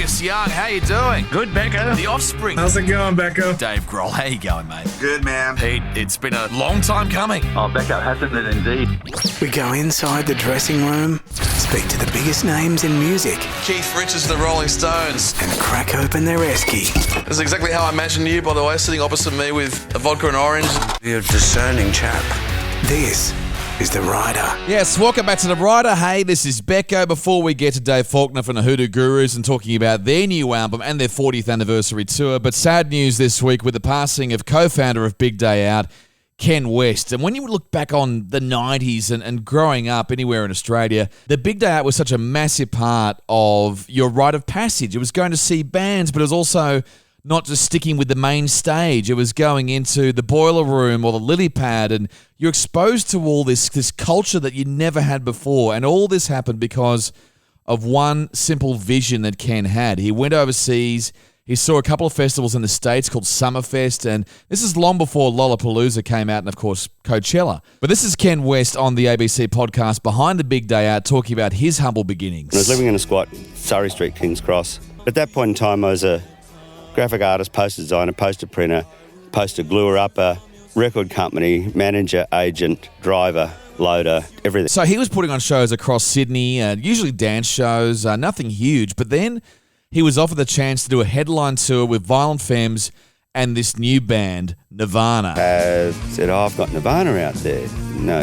Angus Young, how you doing? Good, Becko. The Offspring. How's it going, Becko? Dave Grohl, how you going, mate? Good, man. Pete, it's been a long time coming. Oh, Becko, hasn't it indeed? We go inside the dressing room, speak to the biggest names in music, Keith Richards, the Rolling Stones. and crack open their esky. That's exactly how I imagined you, by the way, sitting opposite me with a vodka and orange. You're a discerning chap. This is The Rider. Yes, welcome back to The Rider. Hey, this is Becko. Before we get to Dave Faulkner from the Hoodoo Gurus and talking about their new album and their 40th anniversary tour, but sad news this week with the passing of co-founder of Big Day Out, Ken West. And when you look back on the 90s and growing up anywhere in Australia, the Big Day Out was such a massive part of your rite of passage. It was going to see bands, but it was also not just sticking with the main stage. It was going into the boiler room or the lily pad, and you're exposed to all this culture that you never had before. And all this happened because of one simple vision that Ken had. He went overseas. He saw a couple of festivals in the States called Summerfest, and this is long before Lollapalooza came out and, of course, Coachella. But this is Ken West on the ABC podcast Behind the Big Day Out, talking about his humble beginnings. I was living in a squat, Surry Street, King's Cross. At that point in time, I was a graphic artist, poster designer, poster printer, poster gluer, upper, record company, manager, agent, driver, loader, everything. So he was putting on shows across Sydney, usually dance shows, nothing huge. But then he was offered the chance to do a headline tour with Violent Femmes and this new band, Nirvana. Said, I've got Nirvana out there,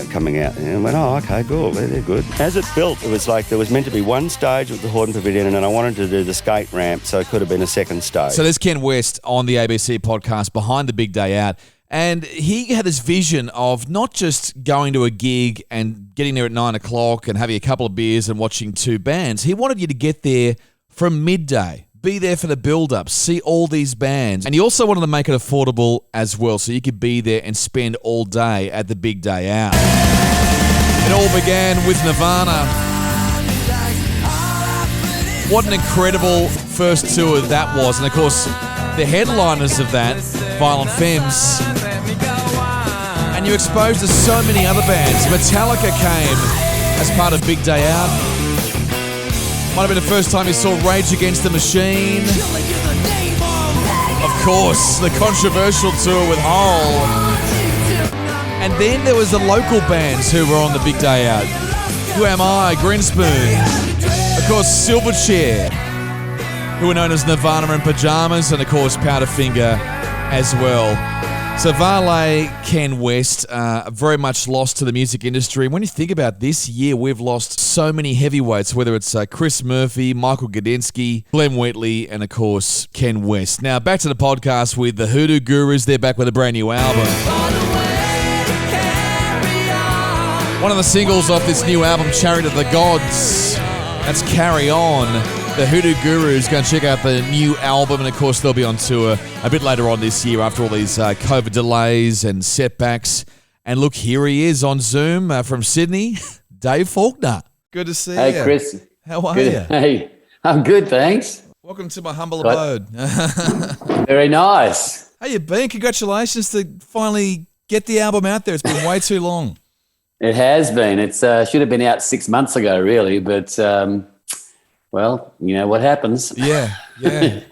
coming out. And I went, oh, okay, cool, they're good. As it built, it was like there was meant to be one stage with the Horden Pavilion, and then I wanted to do the skate ramp, so it could have been a second stage. So there's Ken West on the ABC podcast Behind the Big Day Out. And he had this vision of not just going to a gig and getting there at 9 o'clock and having a couple of beers and watching two bands. He wanted you to get there from midday. Be there for the build-up, see all these bands. And he also wanted to make it affordable as well, so you could be there and spend all day at the Big Day Out. It all began with Nirvana. What an incredible first tour that was. And of course, the headliners of that, Violent Femmes. And you're exposed to so many other bands. Metallica came as part of Big Day Out. Might have been the first time you saw Rage Against the Machine. Of course, the controversial tour with Hole. And then there was the local bands who were on the Big Day Out. Who Am I? Grinspoon. Of course, Silverchair, who were known as Nirvana in Pajamas, and of course, Powderfinger as well. So Valet, Ken West, very much lost to the music industry. When you think about this year, we've lost so many heavyweights, whether it's Chris Murphy, Michael Gudinski, Glenn Wheatley, and of course, Ken West. Now, back to the podcast with the Hoodoo Gurus. They're back with a brand new album. One of the singles off this new album, Chariot of the Gods, that's Carry On. The Hoodoo Gurus, go and check out the new album, and of course they'll be on tour a bit later on this year after all these COVID delays and setbacks. And look, here he is on Zoom from Sydney, Dave Faulkner. Good to see you. Hey, Chris. How are Good. you? Hey, I'm good, thanks. Welcome to my humble abode. Very nice. How you been? Congratulations to finally get the album out there. It's been way too long. It has been. It should have been out 6 months ago, really, but well, you know what happens. Yeah.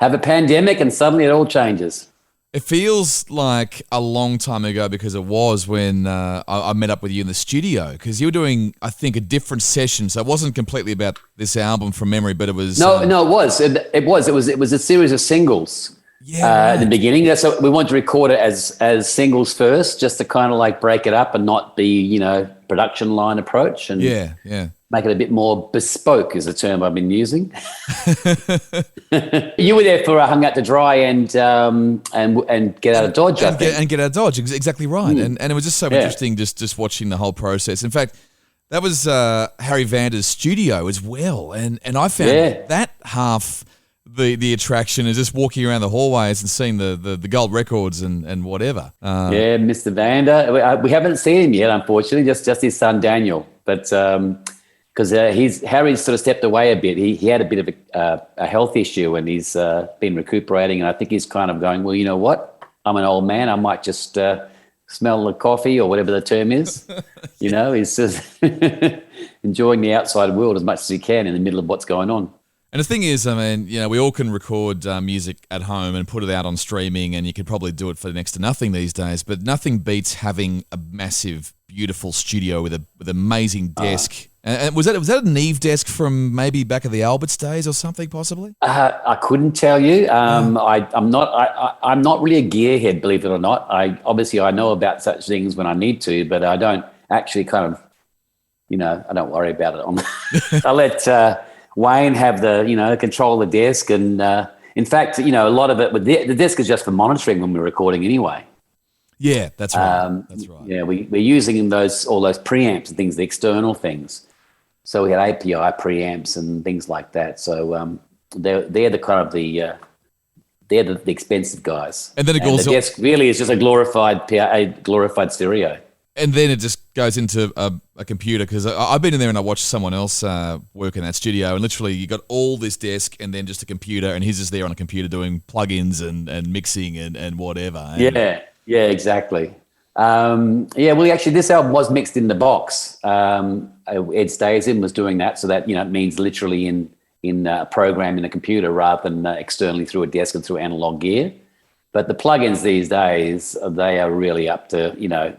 Have a pandemic and suddenly it all changes. It feels like a long time ago because it was when I met up with you in the studio, because you were doing, I think, a different session. So it wasn't completely about this album from memory, but it was... No, it was. It was a series of singles at the beginning. So we wanted to record it as singles first, just to kind of like break it up and not be, production line approach. And yeah. Make it a bit more bespoke is the term I've been using. You were there for Hung Out to Dry and Get Out of Dodge, I think. And Get Out of Dodge, exactly right. And it was just so interesting just watching the whole process. In fact, that was Harry Vander's studio as well. And I found that half the attraction is just walking around the hallways and seeing the gold records and whatever. Mr. Vander. We haven't seen him yet, unfortunately, just his son Daniel. But... because Harry sort of stepped away a bit. He had a bit of a health issue, and he's been recuperating. And I think he's kind of going, well, you know what? I'm an old man. I might just smell the coffee or whatever the term is. He's just enjoying the outside world as much as he can in the middle of what's going on. And the thing is, I mean, we all can record music at home and put it out on streaming, and you could probably do it for next to nothing these days. But nothing beats having a massive, beautiful studio with an amazing desk. And was that a Neve desk from maybe back of the Alberts days or something, possibly? I couldn't tell you. I'm not really a gearhead, believe it or not. I know about such things when I need to, but I don't actually kind of, I don't worry about it. I let Wayne have the, control of the desk. And in fact, a lot of it, the desk is just for monitoring when we're recording anyway. Yeah, that's right. That's right. Yeah, we're using all those preamps and things, the external things. So we had API preamps and things like that. So they're the kind of they're the expensive guys. And then the desk really is just a glorified stereo. And then it just goes into a computer, because I've been in there and I watched someone else work in that studio, and literally you got all this desk and then just a computer, and he's just there on a computer doing plugins and mixing and whatever. And yeah, exactly. Well, actually, this album was mixed in the box. Ed Stasian was doing that, so that it means literally in a program in a computer rather than externally through a desk and through analog gear. But the plugins these days, they are really up to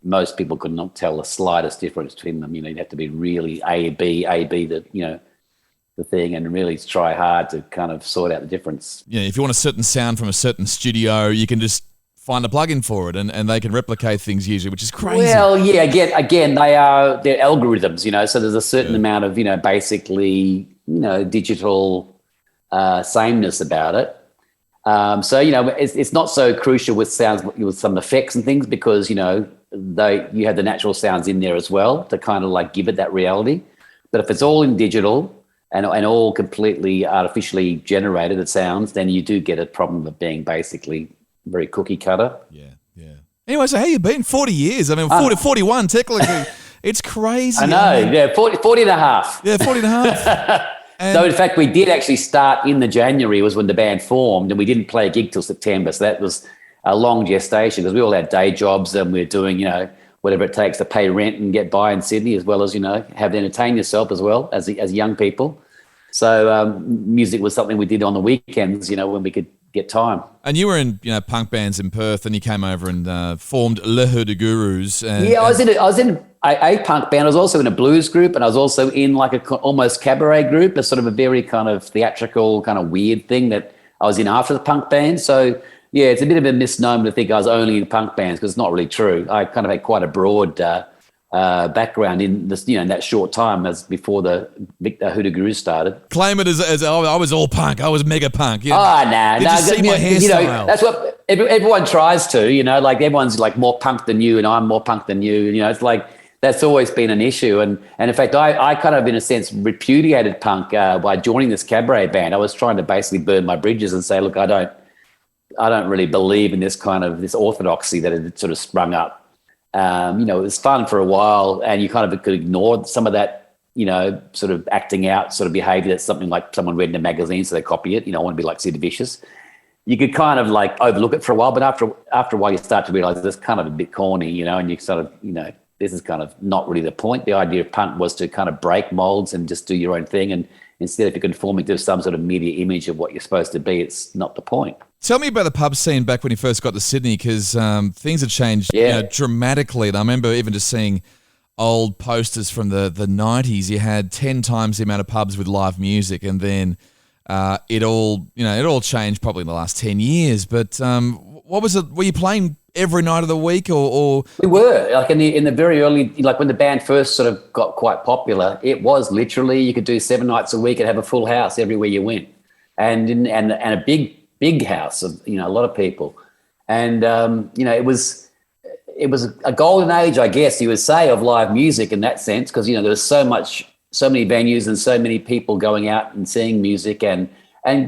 most people could not tell the slightest difference between them. You'd have to be really A B the thing, and really try hard to kind of sort out the difference. Yeah, if you want a certain sound from a certain studio, you can just find a plugin for it, and they can replicate things usually, which is crazy. Well, yeah, again, they're algorithms, so there's a certain amount of, basically, digital sameness about it. So, it's not so crucial with sounds, with some effects and things, because, you have the natural sounds in there as well to kind of like give it that reality. But if it's all in digital and all completely artificially generated, it sounds, then you do get a problem of being basically very cookie cutter. Yeah. Anyway, so how you been? 40 years. I mean, 41 technically. It's crazy. I know, 40 and a half. Yeah, 40 and a half. So, in fact, we did actually start in the January was when the band formed, and we didn't play a gig till September. So that was a long gestation, because we all had day jobs and we were doing, whatever it takes to pay rent and get by in Sydney, as well as, have to entertain yourself as well as young people. So music was something we did on the weekends, when we could get time. And you were in, punk bands in Perth, and you came over and formed Le Hoodoo Gurus. I was in a punk band. I was also in a blues group, and I was also in like a almost cabaret group, a sort of a very kind of theatrical, kind of weird thing that I was in after the punk band. So yeah, it's a bit of a misnomer to think I was only in punk bands, because it's not really true. I kind of had quite a broad background in this, in that short time as before the Hoodoo Gurus started. Claim it as I was all punk. I was mega punk. Did you see my hairstyle? That's what everyone tries to. Like everyone's like more punk than you, and I'm more punk than you. It's like that's always been an issue. And in fact, I kind of in a sense repudiated punk by joining this cabaret band. I was trying to basically burn my bridges and say, look, I don't really believe in this kind of this orthodoxy that had sort of sprung up. It was fun for a while, and you kind of could ignore some of that, sort of acting out sort of behavior. That's something like someone read in a magazine, so they copy it. I want to be like Sid Vicious. You could kind of like overlook it for a while, but after a while, you start to realize it's kind of a bit corny, and you sort of, this is kind of not really the point. The idea of punk was to kind of break molds and just do your own thing. And instead of conforming to some sort of media image of what you're supposed to be, it's not the point. Tell me about the pub scene back when you first got to Sydney, because things have changed dramatically. And I remember even just seeing old posters from the 90s. You had 10 times the amount of pubs with live music, and then it all changed probably in the last 10 years. But what was it? Were you playing every night of the week, or? We were, like in the very early, like when the band first sort of got quite popular, it was literally you could do 7 nights a week and have a full house everywhere you went, and a big house of a lot of people, and it was a golden age, I guess you would say, of live music in that sense, because there was so many venues and so many people going out and seeing music and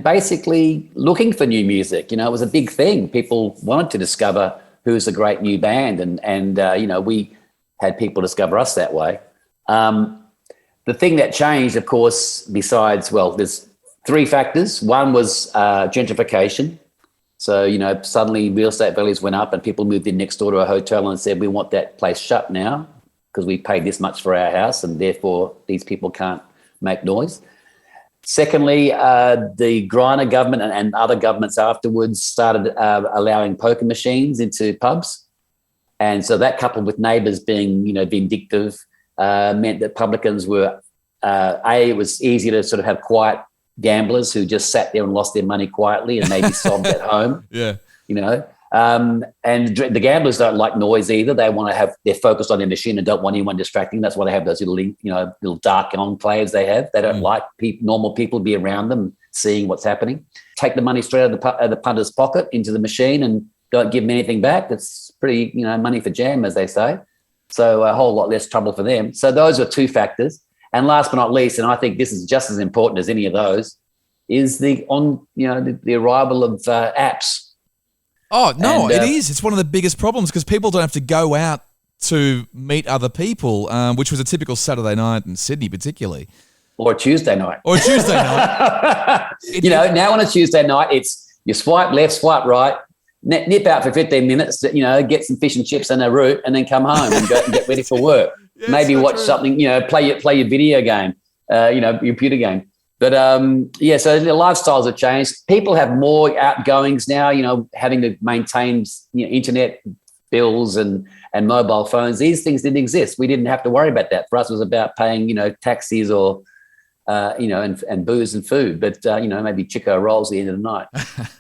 basically looking for new music. It was a big thing. People wanted to discover who's a great new band, and we had people discover us that way. The thing that changed, of course, besides, there's 3 factors. One was gentrification. So, suddenly real estate values went up and people moved in next door to a hotel and said, we want that place shut now because we paid this much for our house and therefore these people can't make noise. Secondly, the Griner government and other governments afterwards started allowing poker machines into pubs. And so that, coupled with neighbours being, vindictive, meant that publicans were, it was easier to sort of have quiet gamblers who just sat there and lost their money quietly and maybe sobbed at home. Yeah. And the gamblers don't like noise either. They want to they're focused on their machine and don't want anyone distracting. That's why they have those little dark enclaves they have. They don't like normal people to be around them seeing what's happening. Take the money straight out of the punter's pocket into the machine and don't give them anything back. It's pretty, money for jam, as they say. So a whole lot less trouble for them. So those are two factors. And last but not least, and I think this is just as important as any of those, is the arrival of apps. Oh, no, it is. It's one of the biggest problems because people don't have to go out to meet other people, which was a typical Saturday night in Sydney particularly. Or a Tuesday night. Now on a Tuesday night, it's you swipe left, swipe right, nip out for 15 minutes, get some fish and chips and a root and then come home and go and get ready for work. Yeah, maybe so watch true. something, play your video game, your computer game. But, so the lifestyles have changed. People have more outgoings now, having to maintain internet bills and mobile phones. These things didn't exist. We didn't have to worry about that. For us, it was about paying, taxis or, and booze and food. But, maybe Chico rolls at the end of the night.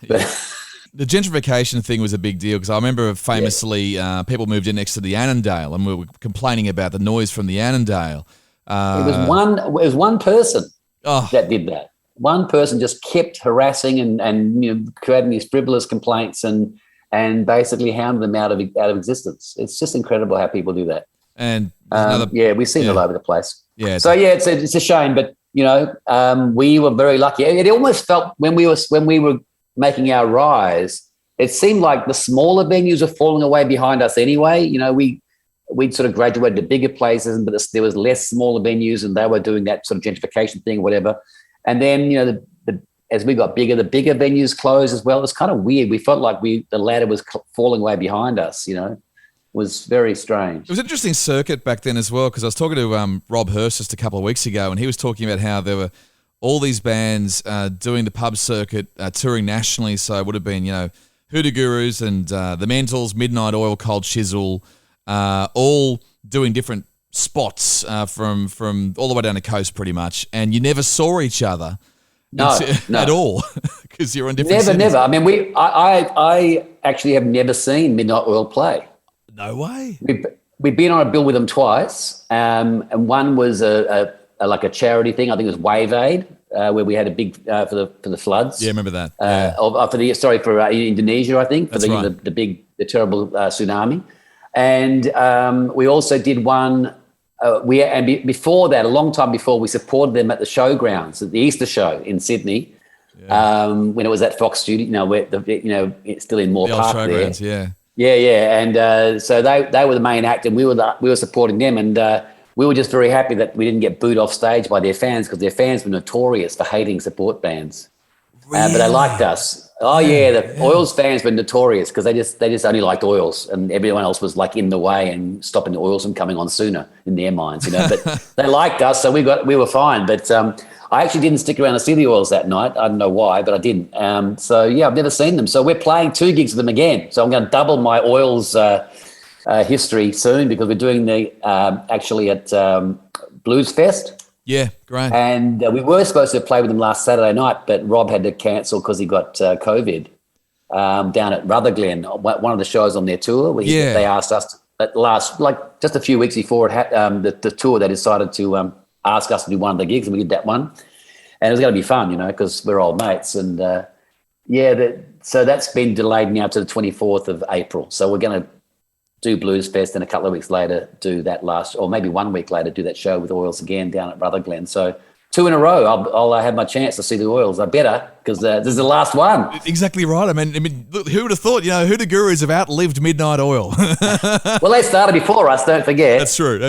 But the gentrification thing was a big deal because I remember famously people moved in next to the Annandale and we were complaining about the noise from the Annandale. It was one person that did that. One person just kept harassing and creating these frivolous complaints and basically hounded them out of existence. It's just incredible how people do that. And we've seen it all over the place. Yeah. So it's a shame, but we were very lucky. It almost felt when we were making our rise, it seemed like the smaller venues were falling away behind us anyway. We'd sort of graduated to bigger places, but there was less smaller venues and they were doing that sort of gentrification thing or whatever. And then, as we got bigger, the bigger venues closed as well. It's kind of weird. We felt like the ladder was falling away behind us, It was very strange. It was an interesting circuit back then as well because I was talking to Rob Hurst just a couple of weeks ago and he was talking about how there were all these bands doing the pub circuit, touring nationally. So it would have been, Hoodoo Gurus and the Mentals, Midnight Oil, Cold Chisel, all doing different spots from all the way down the coast pretty much. And you never saw each other at all because you're on different cities. Never. I mean, I actually have never seen Midnight Oil play. No way. We've been on a bill with them twice, and one was like a charity thing. I think it was Wave Aid, where we had a big for the floods. Yeah, remember that. For Indonesia, I think, for the terrible tsunami, and we also did one. Before that, a long time before, we supported them at the showgrounds at the Easter show in Sydney. Yeah. When it was at Fox Studio, where it's still in Moore Park there. Yeah. And so they were the main act, and we were supporting them, and we were just very happy that we didn't get booed off stage by their fans because their fans were notorious for hating support bands. Really? But they liked us. The Oils fans were notorious because they just only liked Oils, and everyone else was like in the way and stopping the Oils from coming on sooner in their minds, But they liked us, so we were fine. But I actually didn't stick around to see the Oils that night. I don't know why, but I didn't. I've never seen them. So we're playing 2 gigs with them again. So I'm going to double my Oils history soon because we're doing the actually at Blues Fest. Yeah, great. And we were supposed to play with them last Saturday night, but Rob had to cancel because he got COVID down at Rutherglen, one of the shows on their tour. Where they asked us just a few weeks before the tour, they decided to ask us to do one of the gigs, and we did that one. And it was going to be fun, because we're old mates. And so that's been delayed now to the 24th of April. So we're going to do Blues Fest and a couple of weeks later do that or maybe 1 week later do that show with Oils again down at Rutherglen. So 2 in a row, I'll have my chance to see the Oils. I better, because this is the last one. Exactly right. I mean, look, who would have thought? Hoodoo Gurus have outlived Midnight Oil. Well, they started before us. Don't forget. That's true.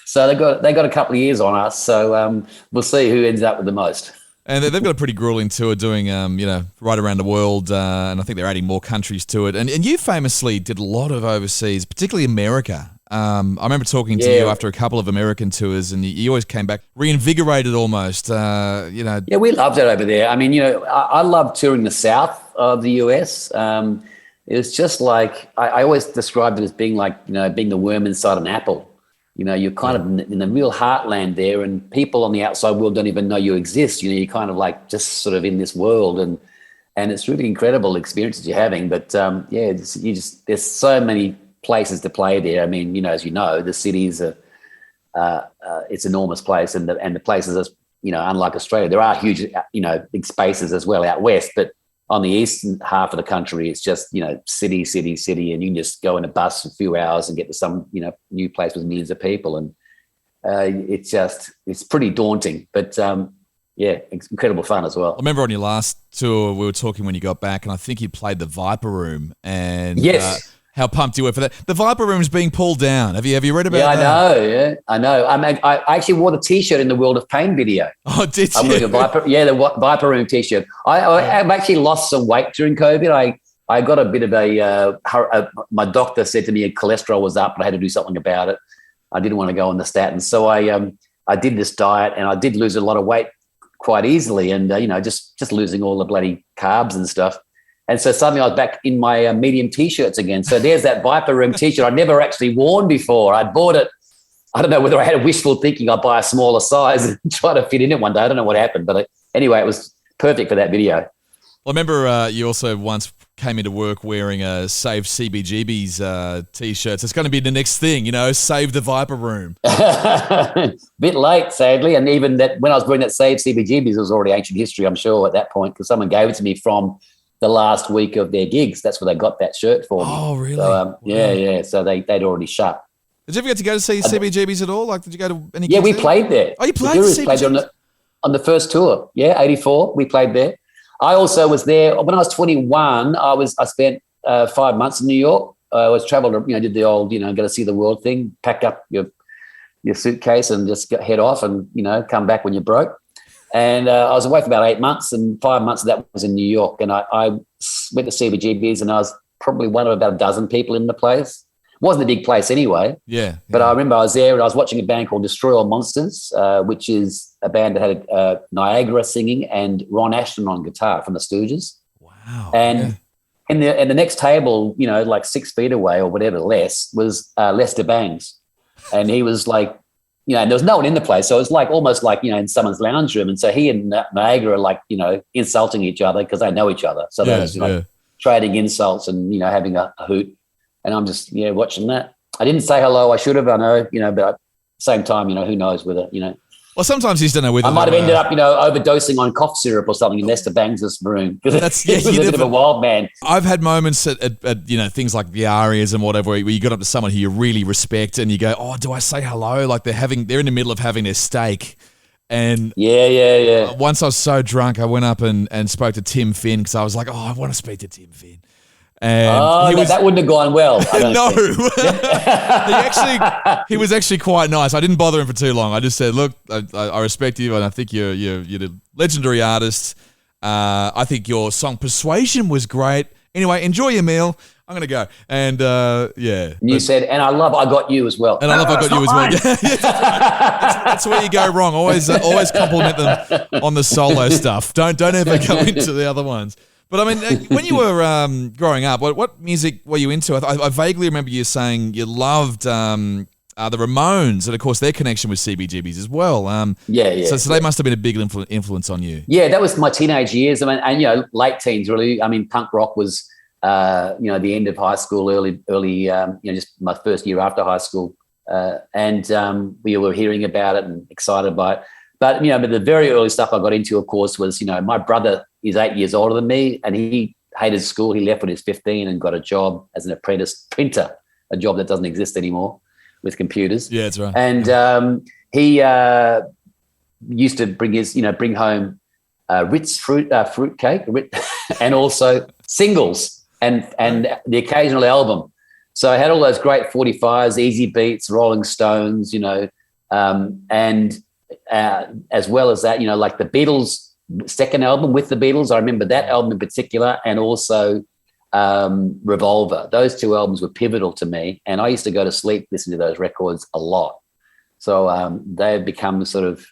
So they got a couple of years on us. So we'll see who ends up with the most. And they've got a pretty grueling tour doing, right around the world, and I think they're adding more countries to it. And you famously did a lot of overseas, particularly America. I remember talking to you after a couple of American tours, and you always came back reinvigorated almost. Yeah, we loved it over there. I mean, I love touring the south of the US. It's just like I always described it as being like, being the worm inside an apple. You're kind of in the real heartland there, and people on the outside world don't even know you exist. You're kind of like just sort of in this world, and it's really incredible experiences you're having. But there's so many places to play there. I mean, as the cities are it's an enormous place, and the places are, unlike Australia, there are huge, big spaces as well out west, but on the eastern half of the country, it's just, city, and you can just go in a bus for a few hours and get to some, new place with millions of people. And it's pretty daunting, but it's incredible fun as well. I remember on your last tour, we were talking when you got back, and I think you played the Viper Room, and yes. How pumped you were for that. The Viper Room's being pulled down. Have you read about that? I know. I mean, I actually wore the T-shirt in the World of Pain video. Oh, did you? I'm wearing a Viper, the Viper Room T-shirt. I've actually lost some weight during COVID. I got a bit of my doctor said to me cholesterol was up, and I had to do something about it. I didn't want to go on the statins. So I did this diet, and I did lose a lot of weight quite easily, and, just losing all the bloody carbs and stuff. And so suddenly I was back in my medium T-shirts again. So there's that Viper Room T-shirt I'd never actually worn before. I bought it. I don't know whether I had a wishful thinking I'd buy a smaller size and try to fit in it one day. I don't know what happened. But anyway, it was perfect for that video. Well, I remember you also once came into work wearing a Save CBGB's T-shirts. It's going to be the next thing, Save the Viper Room. Bit late, sadly. And even that when I was wearing that Save CBGB's, it was already ancient history, I'm sure, at that point, because someone gave it to me from the last week of their gigs. That's where they got that shirt for me. Oh, really? So, yeah. So they'd already shut. Did you ever get to go to see CBGB's at all? Like, did you go to any gigs? Yeah, we played there. Oh, you played the Gurus played on the first tour. Yeah, 84. We played there. I also was there when I was 21. I spent 5 months in New York. I was traveled, did the old, go to see the world thing, pack up your suitcase and just head off and, come back when you're broke. And I was away for about 8 months, and 5 months of that was in New York. And I went to CBGB's, and I was probably one of about a dozen people in the place. It wasn't a big place anyway. Yeah. But I remember I was there, and I was watching a band called Destroy All Monsters, which is a band that had Niagara singing and Ron Ashton on guitar from the Stooges. Wow. And in the next table, like 6 feet away or whatever less, was Lester Bangs. And he was like, and there was no one in the place. So it was almost like, in someone's lounge room. And so he and Niagara are insulting each other because they know each other. So they was trading insults and, having a hoot. And I'm just, watching that. I didn't say hello. I should have, I know, but at the same time, who knows whether, Well, sometimes you just don't know whether I might have ended up, overdosing on cough syrup or something in Lester Bangs' room. Because he was a bit of a wild man. I've had moments at things like the Arias and whatever where you got up to someone who you really respect and you go, oh, do I say hello? Like they're in the middle of having their steak. And yeah. Once I was so drunk, I went up and spoke to Tim Finn because I was like, oh, I want to speak to Tim Finn. And that wouldn't have gone well. No, he was actually quite nice. I didn't bother him for too long. I just said, "Look, I respect you, and I think you're a legendary artist. I think your song Persuasion was great. Anyway, enjoy your meal. I'm gonna go." And And you said, "And I got you as well." And I got you as well. That's where you go wrong. Always compliment them on the solo stuff. Don't ever go into the other ones. But I mean, when you were growing up, what music were you into? I vaguely remember you saying you loved the Ramones, and of course their connection with CBGBs as well. So they must have been a big influence on you. Yeah, that was my teenage years. I mean, and late teens really. I mean, punk rock was the end of high school, early just my first year after high school, and we were hearing about it and excited by it. But but the very early stuff I got into, of course, was my brother is 8 years older than me, and he hated school. He left when he was 15 and got a job as an apprentice printer, a job that doesn't exist anymore with computers. Yeah, that's right. And he used to bring home Ritz fruit cake, and also singles and the occasional album. So I had all those great 45s, Easy Beats, Rolling Stones, and as well as that, like the Beatles' second album with the Beatles. I remember that album in particular, and also Revolver. Those two albums were pivotal to me, and I used to go to sleep listening to those records a lot. So they've become sort of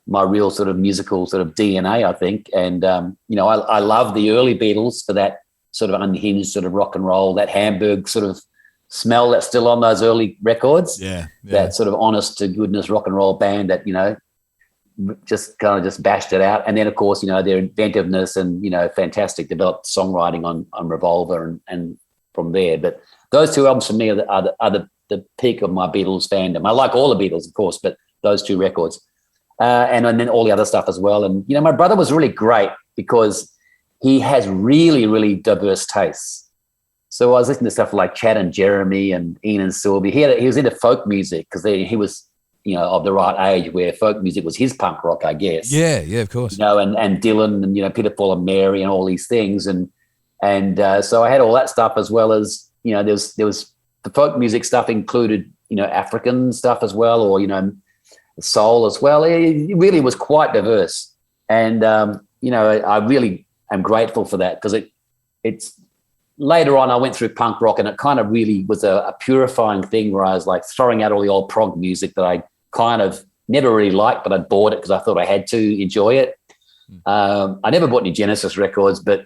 my real sort of musical sort of DNA, I think. And, I love the early Beatles for that sort of unhinged sort of rock and roll, that Hamburg sort of smell that's still on those early records. Yeah. That sort of honest to goodness rock and roll band that, just kind of just bashed it out. And then, of course, their inventiveness and, fantastic developed songwriting on Revolver and from there. But those two albums for me are the peak of my Beatles fandom. I like all the Beatles, of course, but those two records. And then all the other stuff as well. And, my brother was really great because he has really, really diverse tastes. So I was listening to stuff like Chad and Jeremy and Ian and Sylvie. He was into folk music because he was, of the right age where folk music was his punk rock, I guess. Yeah, of course. And Dylan and, Peter, Paul and Mary and all these things. And so I had all that stuff as well as, there was the folk music stuff included, African stuff as well, or, soul as well. It really was quite diverse. And, I really am grateful for that because it's later on I went through punk rock and it kind of really was a purifying thing where I was like throwing out all the old prog music that I kind of never really liked, but I bought it because I thought I had to enjoy it. I never bought any Genesis records, but,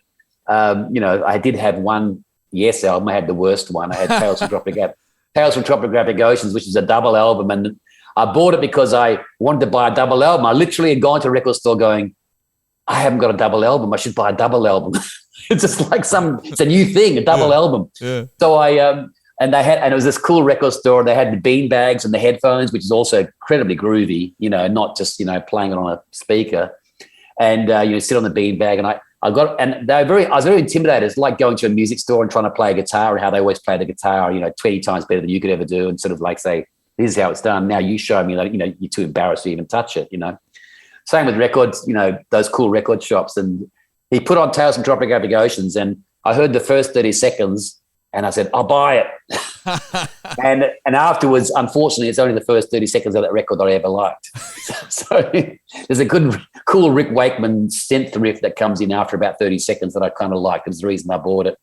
I did have one Yes album. I had the worst one. I had Tales from Tropic Oceans, which is a double album. And I bought it because I wanted to buy a double album. I literally had gone to a record store going, I haven't got a double album. I should buy a double album. It's just like it's a new thing, a double album. Yeah. So and it was this cool record store. They had the bean bags and the headphones, which is also incredibly groovy, not just, playing it on a speaker. And, sit on the bean bag. And I was very intimidated. It's like going to a music store and trying to play a guitar and how they always play the guitar, 20 times better than you could ever do. And sort of like say, this is how it's done. Now you show me that, you're too embarrassed to even touch it, Same with records, those cool record shops. And he put on Tales from Tropic Oceans and I heard the first 30 seconds and I said, I'll buy it. and afterwards, unfortunately, it's only the first 30 seconds of that record that I ever liked. So there's a good, cool Rick Wakeman synth riff that comes in after about 30 seconds that I kind of liked. It was the reason I bought it.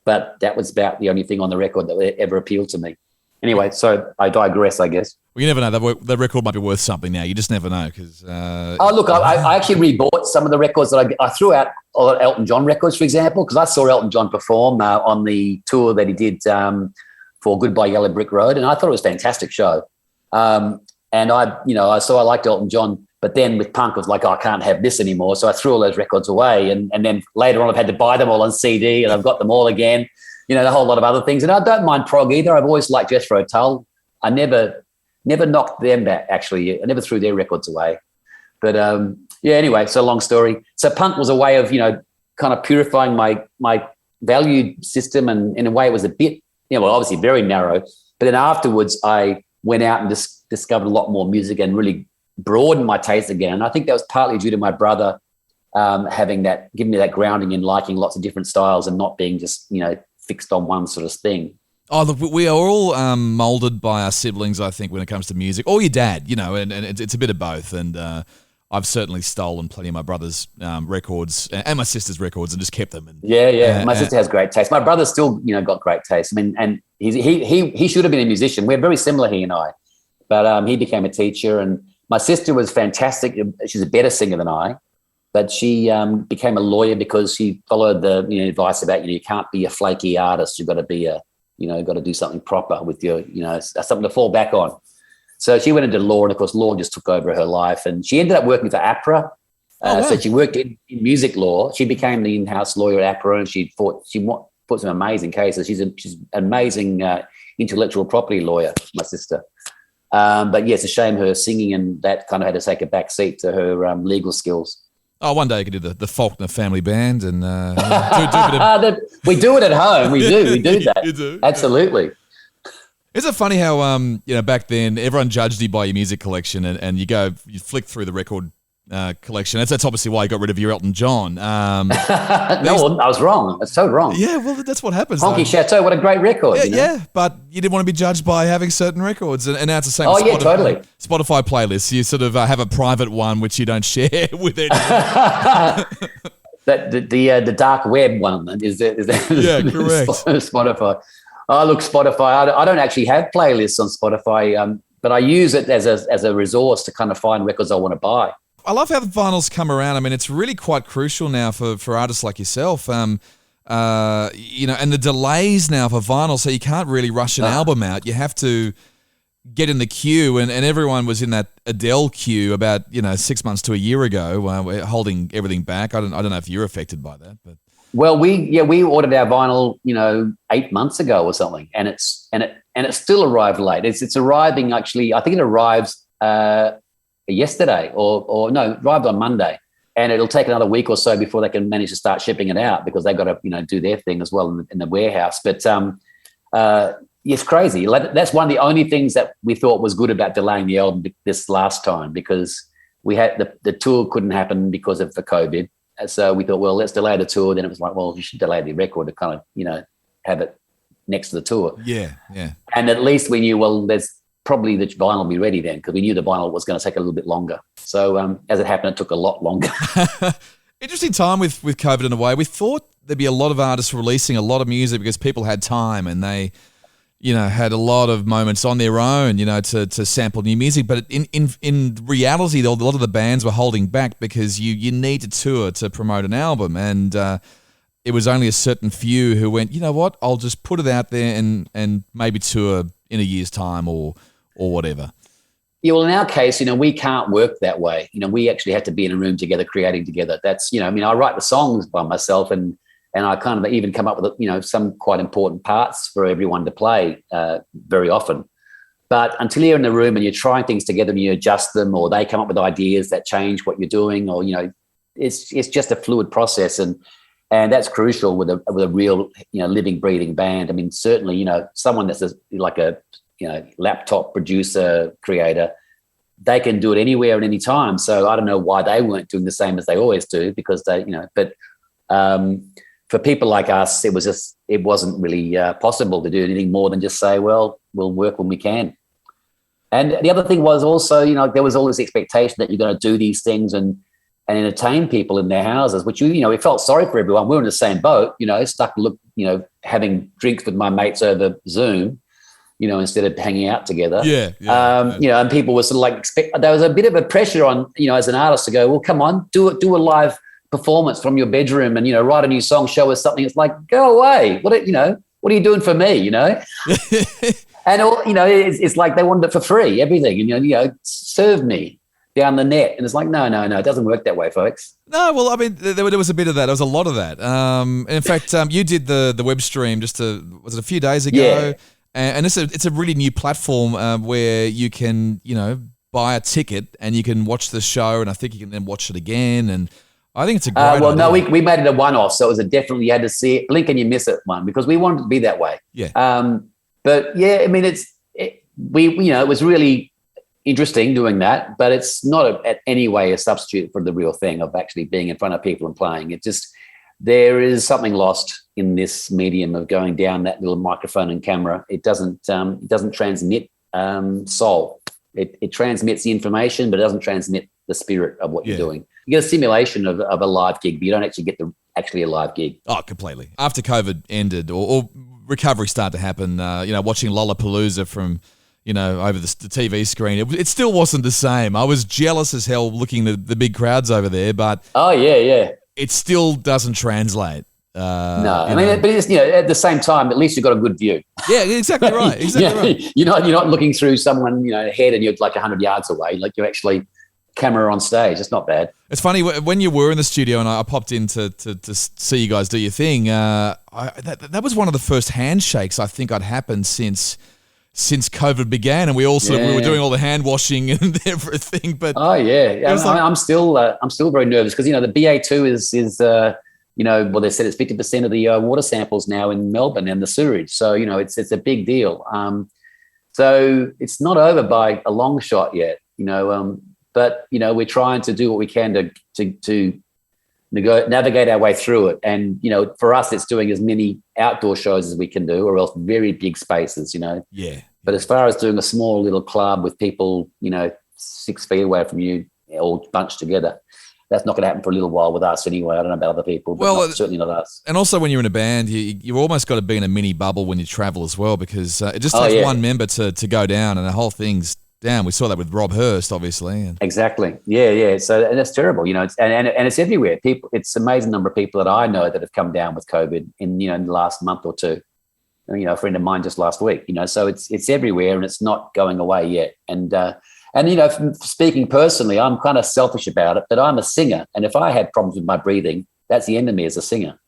But that was about the only thing on the record that ever appealed to me. Anyway, so I digress, I guess. Well, you never know. The record might be worth something now. You just never know. I actually rebought some of the records that I threw out, all Elton John records, for example, because I saw Elton John perform on the tour that he did for Goodbye Yellow Brick Road, and I thought it was a fantastic show. And I liked Elton John, but then with punk, I was like, I can't have this anymore. So I threw all those records away, and then later on I've had to buy them all on CD, and I've got them all again. A whole lot of other things. And I don't mind prog either. I've always liked Jethro Tull. I never knocked them back, actually. I never threw their records away. But, anyway, so long story. So punk was a way of, kind of purifying my value system. And in a way it was a bit, obviously very narrow. But then afterwards I went out and just discovered a lot more music and really broadened my taste again. And I think that was partly due to my brother giving me that grounding in liking lots of different styles and not being just, fixed on one sort of thing. Oh, look, we are all moulded by our siblings, I think, when it comes to music, or your dad, and it's a bit of both. And I've certainly stolen plenty of my brother's records and my sister's records and just kept them. My sister has great taste. My brother's still, got great taste. I mean, and he should have been a musician. We're very similar, he and I, but he became a teacher. And my sister was fantastic. She's a better singer than I. But she became a lawyer because she followed the advice about you can't be a flaky artist. You've got to be got to do something proper with your something to fall back on. So she went into law, and of course law just took over her life. And she ended up working for APRA. So she worked in music law. She became the in-house lawyer at APRA, and she fought some amazing cases. She's an amazing intellectual property lawyer, my sister. But yeah, it's a shame her singing and that kind of had to take a back seat to her legal skills. Oh, one day you could do the Faulkner family band and do a bit of... We do it at home. We do that. You do. Absolutely. Isn't it funny how back then everyone judged you by your music collection and you flick through the record collection. That's obviously why you got rid of your Elton John. No, I was wrong. That's so wrong. Yeah, well, that's what happens. Honky Chateau, what a great record. Yeah, but you didn't want to be judged by having certain records. And now it's the same. Oh, yeah, totally. Spotify playlists. You sort of have a private one which you don't share with anyone. That the dark web one is that Yeah, correct. Spotify. Oh, look, Spotify. I don't actually have playlists on Spotify, but I use it as a resource to kind of find records I want to buy. I love how the vinyls come around. I mean, it's really quite crucial now for artists like yourself. And the delays now for vinyl, so you can't really rush an album out. You have to get in the queue, and everyone was in that Adele queue about 6 months to a year ago, holding everything back. I don't know if you're affected by that, but well, we ordered our vinyl 8 months ago or something, and it still arrived late. It's arriving actually. I think it arrives yesterday or no, it arrived on Monday, and it'll take another week or so before they can manage to start shipping it out because they've got to do their thing as well in the warehouse. But it's crazy. That's one of the only things that we thought was good about delaying the album this last time, because we had the tour couldn't happen because of the COVID. And so we thought, well, let's delay the tour. Then it was like, well, you should delay the record to kind of, have it next to the tour. Yeah, yeah. And at least we knew, well, there's probably the vinyl will be ready then, because we knew the vinyl was going to take a little bit longer. So as it happened, it took a lot longer. Interesting time with COVID in a way. We thought there'd be a lot of artists releasing a lot of music because people had time and they had a lot of moments on their own, to sample new music. But in reality, a lot of the bands were holding back because you need to tour to promote an album. And it was only a certain few who went, you know what, I'll just put it out there and maybe tour in a year's time or whatever. Yeah, well, in our case, we can't work that way. We actually have to be in a room together, creating together. That's, I write the songs by myself and I kind of even come up with, some quite important parts for everyone to play very often. But until you're in the room and you're trying things together and you adjust them, or they come up with ideas that change what you're doing, or, it's just a fluid process. And that's crucial with a real, living, breathing band. I mean, certainly, someone that's like a, laptop producer, creator, they can do it anywhere at any time. So I don't know why they weren't doing the same as they always do, because they, but for people like us, it wasn't really possible to do anything more than just say, well, we'll work when we can. And the other thing was also, there was all this expectation that you're going to do these things and entertain people in their houses, which, we felt sorry for everyone. We were in the same boat, stuck, having drinks with my mates over Zoom, instead of hanging out together. Yeah. And people were sort of like, there was a bit of a pressure on, as an artist to go, well, come on, do a live performance from your bedroom and, write a new song, show us something. It's like, go away. What are you doing for me, And all, it's like they wanted it for free, everything, and, serve me down the net. And it's like, no, it doesn't work that way, folks. No, well, I mean, there was a bit of that. There was a lot of that. In fact, you did the web stream was it a few days ago? Yeah. And it's a really new platform where you can, buy a ticket and you can watch the show, and I think you can then watch it again. And I think it's a great idea. No, we made it a one-off, so it was definitely, you had to see it, blink and you miss it one, because we wanted it to be that way. Yeah. But yeah, I mean, it was really interesting doing that, but it's not any way a substitute for the real thing of actually being in front of people and playing. It just, there is something lost in this medium of going down that little microphone and camera. It doesn't transmit soul. It transmits the information, but it doesn't transmit the spirit of what you're doing. You get a simulation of a live gig, but you don't actually get actually a live gig. Oh, completely. After COVID ended or recovery started to happen, watching Lollapalooza from, over the TV screen, it still wasn't the same. I was jealous as hell looking at the big crowds over there, but oh yeah, it still doesn't translate. No, I mean, but it's, at the same time, at least you've got a good view. Yeah, exactly right. Exactly right. You're not looking through someone, head and you're like 100 yards away. Like you're actually camera on stage. It's not bad. It's funny when you were in the studio and I popped in to see you guys do your thing. That was one of the first handshakes I think I'd happened since COVID began, and we all we were doing all the hand washing and everything. But oh yeah, I'm still very nervous because the BA2 is well, they said it's 50% of the water samples now in Melbourne and the sewage. So it's a big deal. So it's not over by a long shot yet. But we're trying to do what we can to navigate our way through it. And for us, it's doing as many outdoor shows as we can do, or else very big spaces. Yeah. But as far as doing a small little club with people 6 feet away from you, all bunched together, that's not going to happen for a little while with us anyway. I don't know about other people, but certainly not us. And also when you're in a band, you've almost got to be in a mini bubble when you travel as well, because it just takes one member to go down and the whole thing's down. We saw that with Rob Hurst, obviously. Exactly. Yeah. So, and that's terrible, and it's everywhere. It's an amazing number of people that I know that have come down with COVID in the last month or two. A friend of mine just last week, so it's everywhere and it's not going away yet. And speaking personally, I'm kind of selfish about it, but I'm a singer. And if I had problems with my breathing, that's the end of me as a singer.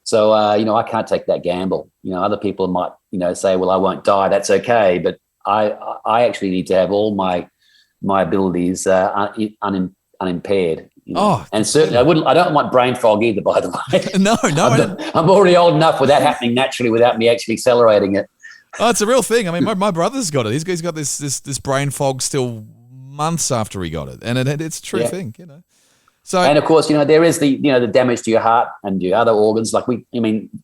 So, I can't take that gamble. Other people might, say, well, I won't die. That's okay. But I actually need to have all my abilities unimpaired. And certainly I don't want brain fog either, by the way. No. I'm already old enough with that happening naturally without me actually accelerating it. Oh, it's a real thing. I mean, my brother's got it. He's got this brain fog still months after he got it, and it's a true thing, So, and of course, there is the the damage to your heart and your other organs. Like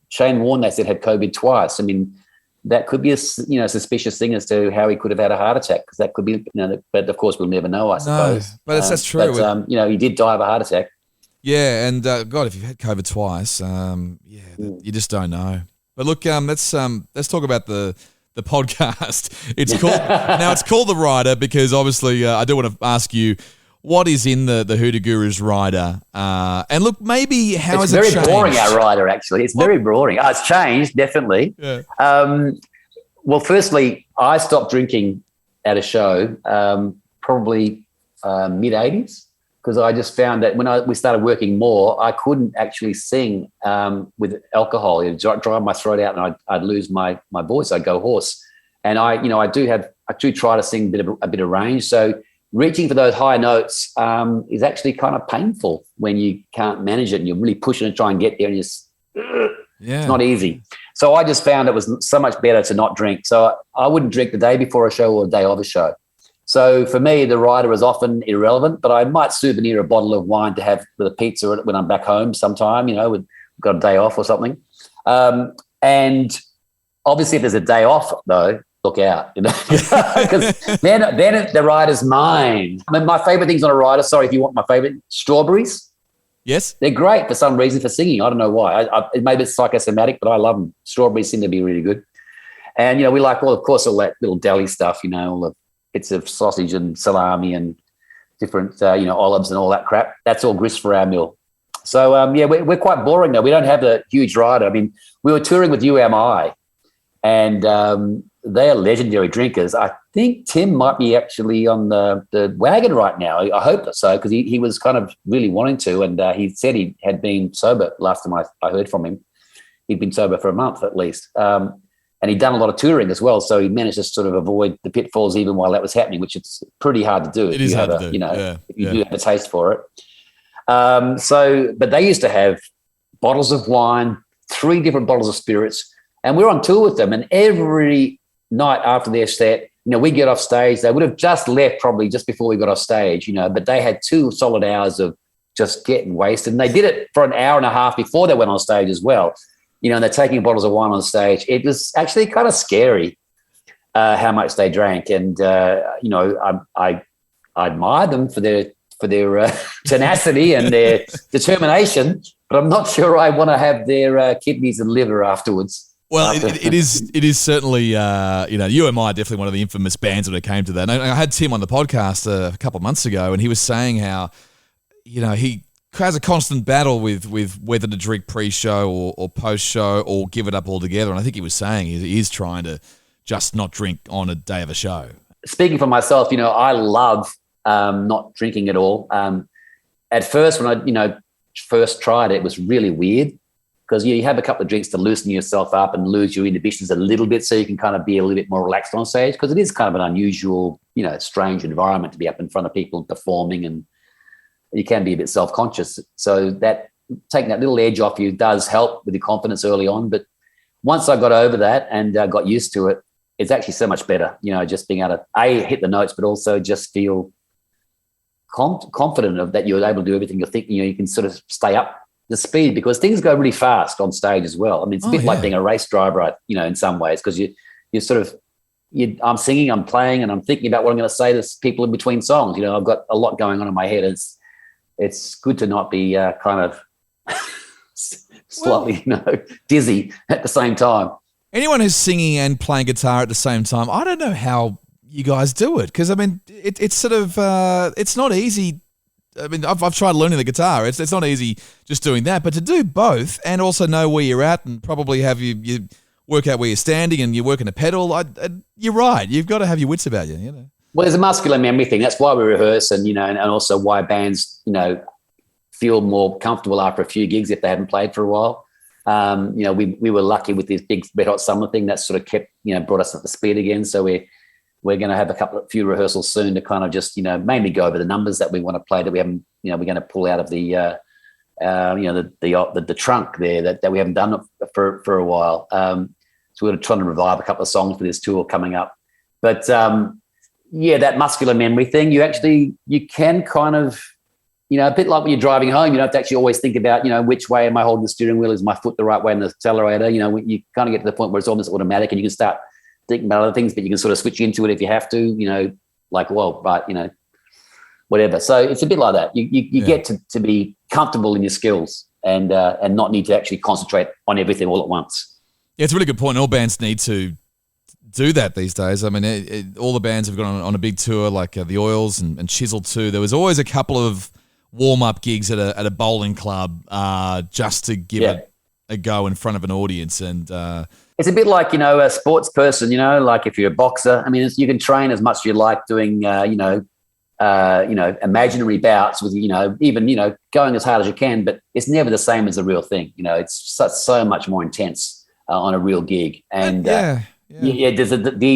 Shane Warne, they said, had COVID twice. I mean, that could be a suspicious thing as to how he could have had a heart attack, because that could be but of course we'll never know, I suppose. No, but that's true. But he did die of a heart attack. Yeah, and God, if you've had COVID twice, you just don't know. But look, let's talk about the podcast. It's called The Rider because obviously I do want to ask you what is in the Hoodoo Gurus rider, and look, maybe how has it changed? It's very boring, our rider. Actually, it's very boring. It's changed definitely. Yeah. Well, firstly, I stopped drinking at a show probably mid '80s. Because I just found that when we started working more, I couldn't actually sing with alcohol. It would dry my throat out, and I'd lose my voice. I'd go hoarse. And I do try to sing a bit of range. So reaching for those high notes is actually kind of painful when you can't manage it and you're really pushing to try and get there, and it's not easy. So I just found it was so much better to not drink. So I wouldn't drink the day before a show or the day of a show. So for me, the rider is often irrelevant, but I might souvenir a bottle of wine to have with a pizza when I'm back home sometime, we've got a day off or something. And obviously if there's a day off, though, look out, because then the rider's mine. I mean, my favourite things on a rider, sorry if you want my favourite, strawberries. Yes. They're great for some reason for singing. I don't know why. Maybe it's psychosomatic, but I love them. Strawberries seem to be really good. And, we like, all that little deli stuff, all the bits of sausage and salami and different, olives and all that crap. That's all grist for our meal. So, we're quite boring now. We don't have a huge rider. I mean, we were touring with UMI, and they are legendary drinkers. I think Tim might be actually on the wagon right now. I hope so, because he was kind of really wanting to, and he said he had been sober last time I heard from him. He'd been sober for a month at least. And he'd done a lot of touring as well, so he managed to sort of avoid the pitfalls even while that was happening, which it's pretty hard to do. It is hard to do. If you do have a taste for it. But they used to have bottles of wine, 3 different bottles of spirits, and we were on tour with them. And every night after their set, we get off stage. They would have just left probably just before we got off stage, but they had 2 solid hours of just getting wasted. And they did it for an hour and a half before they went on stage as well. And they're taking bottles of wine on stage. It was actually kind of scary how much they drank. And, I admire them for their tenacity and their determination, but I'm not sure I want to have their kidneys and liver afterwards. Well, it is certainly, UMI are definitely one of the infamous bands when it came to that. And I had Tim on the podcast a couple of months ago, and he was saying how, he has a constant battle with whether to drink pre-show or post-show or give it up altogether. And I think he was saying he is trying to just not drink on a day of a show. Speaking for myself, I love not drinking at all. At first, when I first tried it, it was really weird because you have a couple of drinks to loosen yourself up and lose your inhibitions a little bit so you can kind of be a little bit more relaxed on stage, because it is kind of an unusual, strange environment to be up in front of people and performing, and you can be a bit self-conscious. So that taking that little edge off you does help with your confidence early on. But once I got over that and got used to it, it's actually so much better, just being able to hit the notes, but also just feel confident of that you're able to do everything you're thinking. You can sort of stay up the speed because things go really fast on stage as well. I mean, it's a bit like being a race driver, in some ways, because I'm singing, I'm playing, and I'm thinking about what I'm going to say to people in between songs. I've got a lot going on in my head. it's good to not be kind of slightly, dizzy at the same time. Anyone who's singing and playing guitar at the same time, I don't know how you guys do it, because I mean, it's sort of it's not easy. I mean, I've tried learning the guitar. It's not easy just doing that, but to do both and also know where you're at and probably have you work out where you're standing and you're working a pedal. You're right. You've got to have your wits about you. You know. Well, there's a muscular memory thing. That's why we rehearse, and and also why bands feel more comfortable after a few gigs if they haven't played for a while. We were lucky with this big Red Hot Summer thing that sort of kept brought us up to speed again. So we're going to have a few rehearsals soon to kind of just mainly go over the numbers that we want to play that we haven't we're going to pull out of the trunk there that we haven't done for a while. So we're trying to revive a couple of songs for this tour coming up. But that muscular memory thing, you can kind of a bit like when you're driving home, you don't have to actually always think about, which way am I holding the steering wheel? Is my foot the right way in the accelerator? You kind of get to the point where it's almost automatic and you can start thinking about other things, but you can sort of switch into it if you have to, whatever. So it's a bit like that. You get to be comfortable in your skills and not need to actually concentrate on everything all at once. Yeah, it's a really good point. All bands need to do that these days. I mean, all the bands have gone on a big tour, like the Oils and Chisel too. There was always a couple of warm-up gigs at a bowling club just to give it a go in front of an audience. And it's a bit like, a sports person, like if you're a boxer. I mean, you can train as much as you like doing, imaginary bouts with, even, going as hard as you can, but it's never the same as the real thing. It's so much more intense on a real gig. And the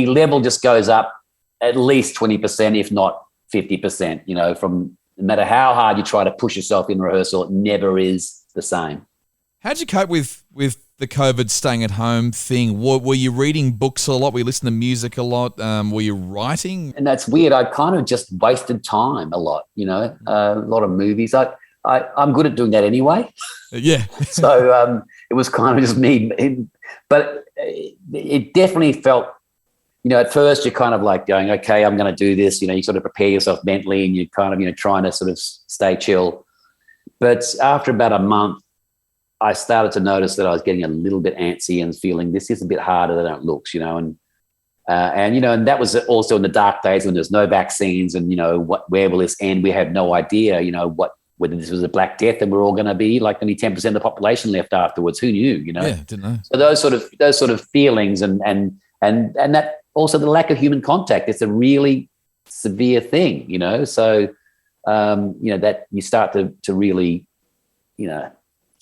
level just goes up at least 20%, if not 50%, from no matter how hard you try to push yourself in rehearsal, it never is the same. How'd you cope with the COVID staying at home thing? Were you reading books a lot? Were you listening to music a lot? Were you writing? And that's weird. I kind of just wasted time a lot, a lot of movies. I'm good at doing that anyway. Yeah. So it was kind of just me. But it definitely felt, at first you're kind of like going, okay, I'm going to do this. You sort of prepare yourself mentally and you're kind of, trying to sort of stay chill. But after about a month, I started to notice that I was getting a little bit antsy and feeling this is a bit harder than it looks, and that was also in the dark days when there's no vaccines and, where will this end? We had no idea, whether this was a Black Death and we're all going to be like only 10% of the population left afterwards. Who knew, Yeah, didn't know. So those sort of feelings and that also the lack of human contact, it's a really severe thing, so, that you start to really,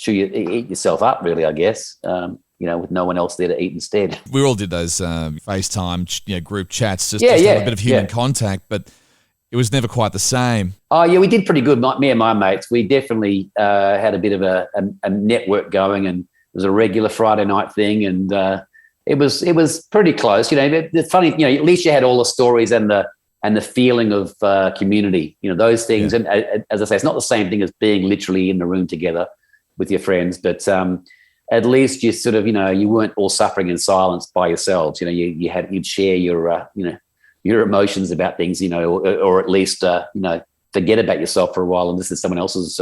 eat yourself up, really, I guess, with no one else there to eat instead. We all did those FaceTime, group chats just to have a bit of human contact, but it was never quite the same. Oh, yeah, we did pretty good. Me and my mates, we definitely had a bit of a network going, and it was a regular Friday night thing, and it was pretty close. It's funny, at least you had all the stories and the feeling of community, those things. Yeah. And as I say, it's not the same thing as being literally in the room together with your friends, but at least you sort of, you weren't all suffering in silence by yourselves. You'd share your emotions about things, or at least, forget about yourself for a while and listen to someone else's,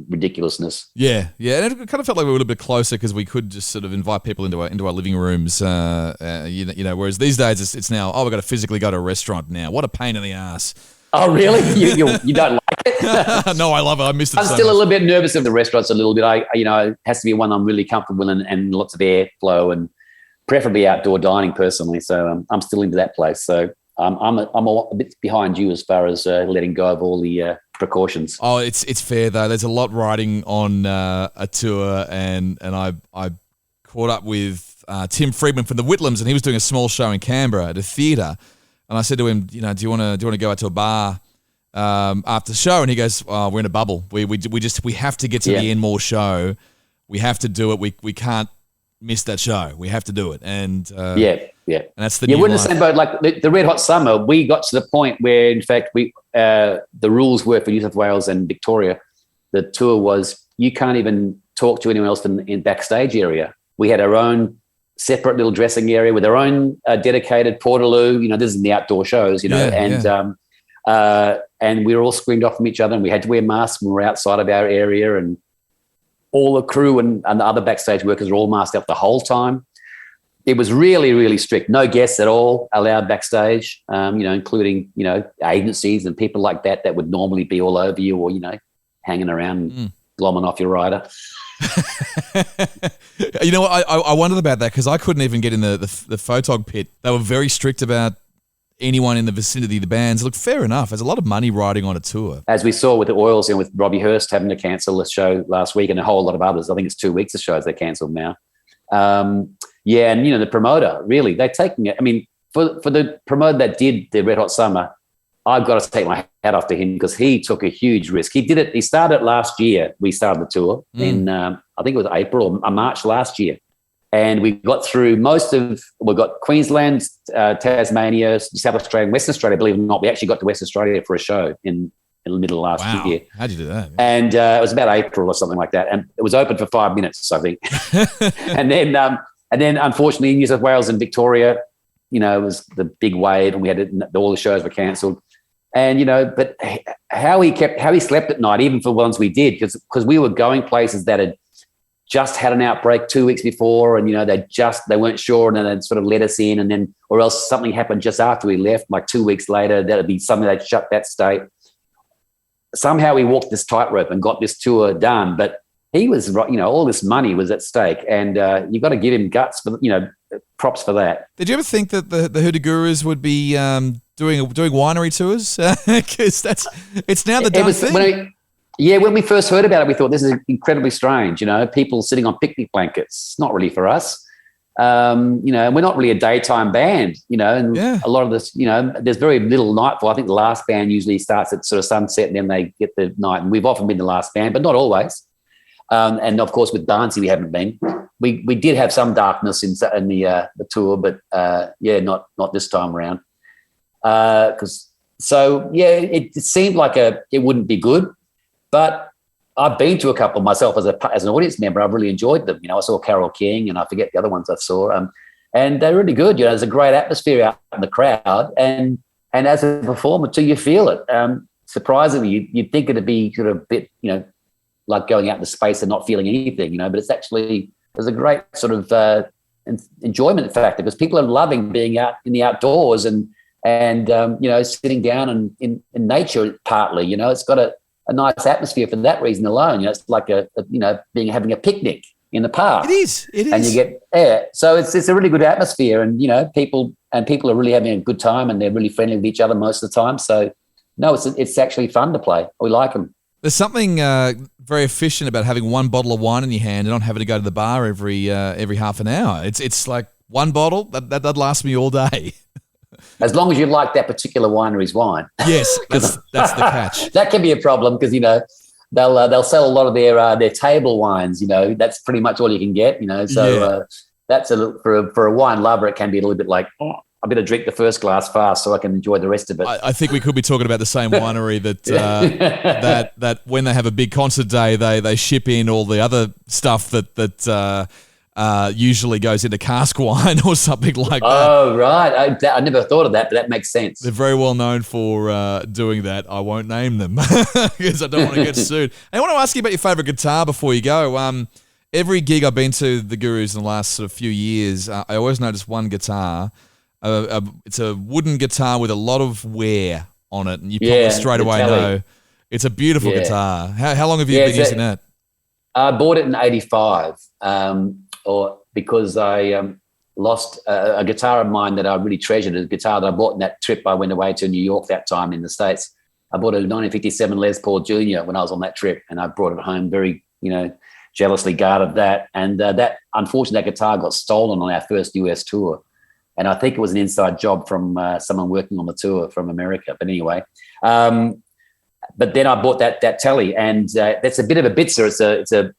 ridiculousness. Yeah. And it kind of felt like we were a little bit closer because we could just sort of invite people into our living rooms, whereas these days it's now, we've got to physically go to a restaurant now. What a pain in the ass. Oh, really? You don't like it? No, I love it. I missed it. I'm still a little bit nervous of the restaurants a little bit. It has to be one I'm really comfortable in and lots of airflow and preferably outdoor dining personally. So I'm still into that place. So I'm a bit behind you as far as letting go of all the precautions. Oh, it's fair though. There's a lot riding on a tour, and I caught up with Tim Friedman from the Whitlams, and he was doing a small show in Canberra at a theatre. And I said to him, do you want to go out to a bar after the show? And he goes, we're in a bubble. We have to get to the Enmore show. We have to do it. We can't miss that show. We have to do it. And And that's the new we're in the life. same boat. Like the Red Hot Summer, we got to the point where, in fact, the rules were for New South Wales and Victoria. The tour was you can't even talk to anyone else in backstage area. We had our own separate little dressing area with our own dedicated portaloo. This is in the outdoor shows, And we were all screened off from each other, and we had to wear masks when we were outside of our area, and all the crew and the other backstage workers were all masked up the whole time. It was really, really strict. No guests at all allowed backstage, including, agencies and people like that would normally be all over you or, hanging around and glomming off your rider. You know what? I wondered about that because I couldn't even get in the photog pit. They were very strict about anyone in the vicinity of the bands. Look, fair enough. There's a lot of money riding on a tour. As we saw with the Oils and with Robbie Hurst having to cancel a show last week and a whole lot of others. I think it's 2 weeks of shows they cancelled now. And, the promoter, really, they're taking it. I mean, for the promoter that did the Red Hot Summer, I've got to take my hat off to him because he took a huge risk. He did it. He started last year. We started the tour in, I think it was April or March last year. And we got through we got Queensland, Tasmania, South Australia, and Western Australia, believe it or not. We actually got to Western Australia for a show in the middle of last year. How'd you do that? And it was about April or something like that. And it was open for 5 minutes, I think. and then unfortunately, New South Wales and Victoria, it was the big wave and we had all the shows were cancelled. And, but how he slept at night, even for ones we did, because we were going places that had just had an outbreak 2 weeks before and, they weren't sure and then they'd sort of let us in and then, or else something happened just after we left, like 2 weeks later, that'd be something they'd shut that state. Somehow we walked this tightrope and got this tour done, but he was, all this money was at stake and you've got to give him guts for, props for that. Did you ever think that the Hoodoo Gurus would be doing winery tours? Because it's now the done thing. When we first heard about it, we thought this is incredibly strange. People sitting on picnic blankets. It's not really for us. And we're not really a daytime band. A lot of this, there's very little nightfall. I think the last band usually starts at sort of sunset, and then they get the night. And we've often been the last band, but not always. And of course, with dancing, we haven't been. We did have some darkness in the tour, but not this time around. It seemed like it wouldn't be good. But I've been to a couple myself as an audience member. I've really enjoyed them. I saw Carole King and I forget the other ones I saw. And they're really good. There's a great atmosphere out in the crowd. And as a performer too, you feel it. Surprisingly, you'd think it'd be sort of a bit, like going out into space and not feeling anything, but it's actually, there's a great sort of enjoyment factor because people are loving being out in the outdoors and sitting down in nature partly, it's got a nice atmosphere for that reason alone. It's like having a picnic in the park. It is. And you get so it's a really good atmosphere, and people are really having a good time, and they're really friendly with each other most of the time. So no, it's actually fun to play. We like them. There's something very efficient about having one bottle of wine in your hand and not having to go to the bar every half an hour. It's like one bottle that lasts me all day. As long as you like that particular winery's wine. Yes, that's the catch. That can be a problem because they'll sell a lot of their table wines. That's pretty much all you can get. That's for a wine lover, it can be a little bit like, I better drink the first glass fast so I can enjoy the rest of it. I think we could be talking about the same winery that when they have a big concert day, they ship in all the other stuff that usually goes into cask wine or something like that. Oh, right. I never thought of that, but that makes sense. They're very well known for doing that. I won't name them because I don't want to get sued. I want to ask you about your favourite guitar before you go. Every gig I've been to the Gurus in the last sort of few years, I always notice one guitar. It's a wooden guitar with a lot of wear on it, and you probably straight away know it's a beautiful guitar. How long have you been using that? I bought it in 85. Because I lost a guitar of mine that I really treasured, a guitar that I bought in that trip I went away to New York that time in the States. I bought a 1957 Les Paul Jr. when I was on that trip, and I brought it home very, jealously guarded that. And unfortunately, that guitar got stolen on our first US tour. And I think it was an inside job from someone working on the tour from America. But anyway, but then I bought that Tele, and that's a bit of a bitzer.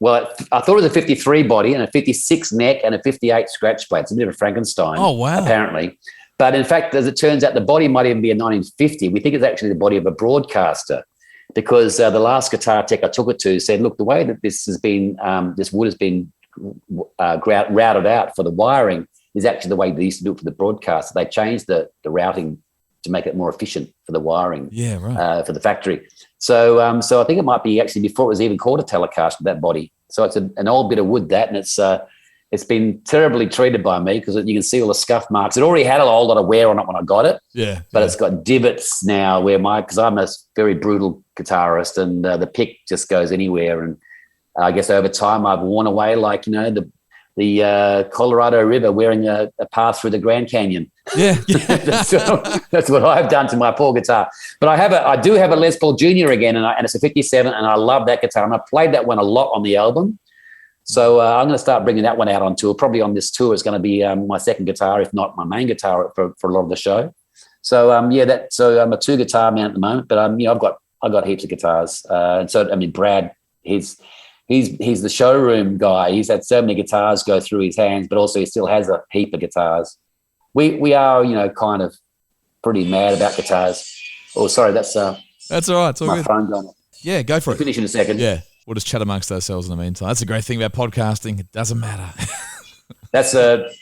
I thought it was a 53 body and a 56 neck and a 58 scratch plate. It's a bit of a Frankenstein. Oh, wow. Apparently. But in fact, as it turns out, the body might even be a 1950. We think it's actually the body of a broadcaster because the last guitar tech I took it to said, look, the way that this wood has been routed out for the wiring is actually the way they used to do it for the broadcaster. They changed the routing to make it more efficient for the wiring. Yeah, right. For the factory. So I think it might be actually before it was even called a Telecaster, that body. So it's an old bit of wood, that, and it's been terribly treated by me because you can see all the scuff marks. It already had a whole lot of wear on it when I got it. Yeah. But it's got divots now because I'm a very brutal guitarist, and the pick just goes anywhere. And I guess over time I've worn away like, the Colorado River wearing a path through the Grand Canyon. Yeah. That's what I've done to my poor guitar. But I do have a Les Paul Junior again, and it's a 57, and I love that guitar. And I played that one a lot on the album. So I'm going to start bringing that one out on tour. Probably on this tour, it's going to be my second guitar, if not my main guitar for a lot of the show. So so I'm a 2-guitar man at the moment, but I've got heaps of guitars. And so Brad, he's the showroom guy. He's had so many guitars go through his hands, but also he still has a heap of guitars. We are, kind of pretty mad about guitars. Oh, sorry, that's all right. It's all my good. phone going. Yeah, go for it. Finish in a second. Yeah, we'll just chat amongst ourselves in the meantime. That's a great thing about podcasting. It doesn't matter. That's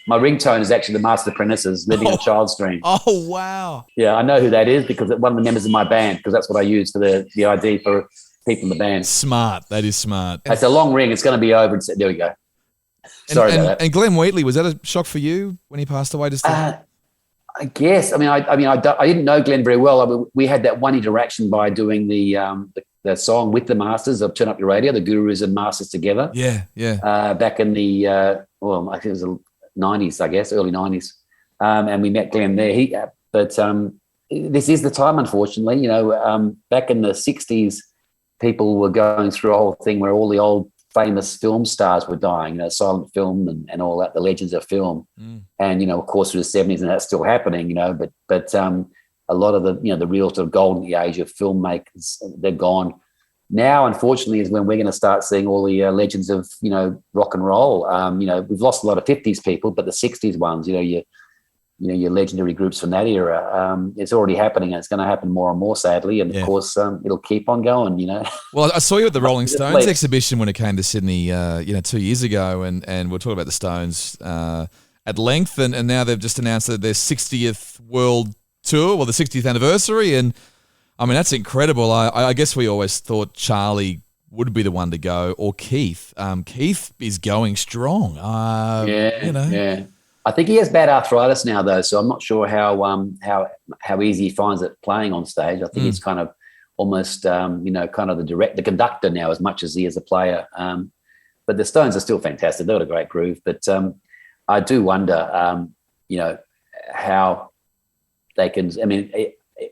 my ringtone is actually the Master Apprentices, Living a Child's Dream. Oh, wow. Yeah, I know who that is because one of the members of my band, because that's what I use for the ID for people in the band. Smart. That is smart. It's a long ring. It's going to be over. There we go. Sorry about that. And Glenn Wheatley, was that a shock for you when he passed away? I guess. I didn't know Glenn very well. We had that one interaction by doing the song with the Masters of Turn Up Your Radio, the Gurus and Masters together. Yeah. Back in the I think it was the 90s, I guess, early 90s, and we met Glenn there. But this is the time, unfortunately. Back in the 60s, people were going through a whole thing where all the old famous film stars were dying, silent film and all that, the legends of film. And, of course, through the 70s, and that's still happening, but a lot of the real sort of golden age of filmmakers, they're gone. Now, unfortunately, is when we're going to start seeing all the legends of, rock and roll. We've lost a lot of 50s people, but the 60s ones, your legendary groups from that era, it's already happening, and it's going to happen more and more, sadly. And of course, it'll keep on going. Well, I saw you at the Rolling Stones exhibition when it came to Sydney, 2 years ago, and we're talking about the Stones at length, and now they've just announced that their 60th world tour, the 60th anniversary, and I mean that's incredible. I guess we always thought Charlie would be the one to go, or Keith. Keith is going strong. Yeah. I think he has bad arthritis now, though, so I'm not sure how easy he finds it playing on stage. I think he's kind of almost, kind of the conductor now as much as he is a player. But the Stones are still fantastic. They've got a great groove. But I do wonder, how they can. I mean,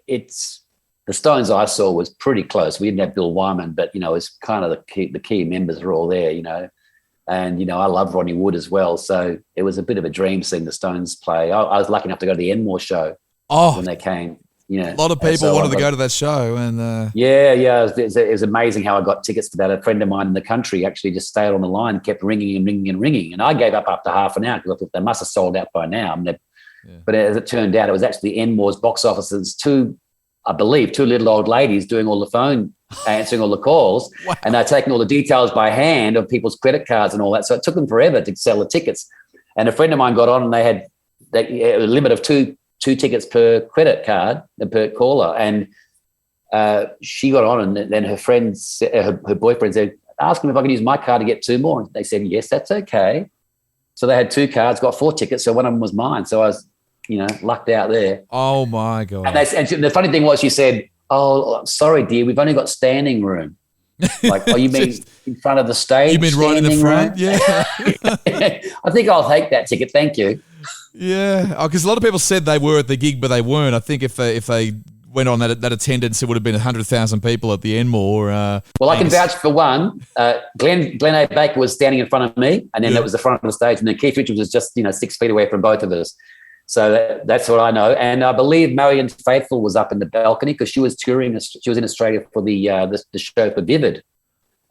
it's the Stones I saw was pretty close. We didn't have Bill Wyman, but it's kind of the key members are all there. And, I love Ronnie Wood as well. So it was a bit of a dream seeing the Stones play. I was lucky enough to go to the Enmore show when they came. A lot of people wanted to go to that show. And it was amazing how I got tickets to that. A friend of mine in the country actually just stayed on the line, kept ringing and ringing and ringing. And I gave up after half an hour because I thought they must have sold out by now. But as it turned out, it was actually Enmore's box offices, two little old ladies doing all the phone, answering all the calls. Wow. And they're taking all the details by hand of people's credit cards and all that. So it took them forever to sell the tickets. And a friend of mine got on and they had a limit of two tickets per credit card and per caller. And she got on and then her friends, her boyfriend said, ask him if I can use my card to get 2 more. And they said, yes, that's okay. So they had 2 cards, got 4 tickets. So one of them was mine. So I was, lucked out there. Oh my God. And the funny thing was she said, oh, I'm sorry, dear, we've only got standing room. Like, oh, you mean in front of the stage? You mean right in the front? Room? Yeah. I think I'll take that ticket. Thank you. Yeah. Because a lot of people said they were at the gig, but they weren't. I think if they went on that attendance, it would have been 100,000 people at the Enmore. Well, I can vouch for one. Glenn A. Baker was standing in front of me, and then that was the front of the stage, and then Keith Richards was just 6 feet away from both of us. So that's what I know. And I believe Marianne Faithfull was up in the balcony because she was touring. She was in Australia for the show for Vivid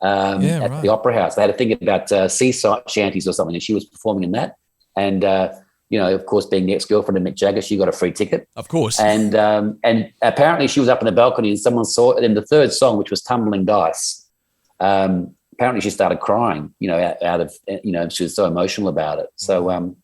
at the Opera House. They had a thing about seaside shanties or something, and she was performing in that. And, of course, being the ex-girlfriend of Mick Jagger, she got a free ticket. Of course. And apparently she was up in the balcony and someone saw it in the third song, which was Tumbling Dice. Apparently she started crying, out of, she was so emotional about it. So,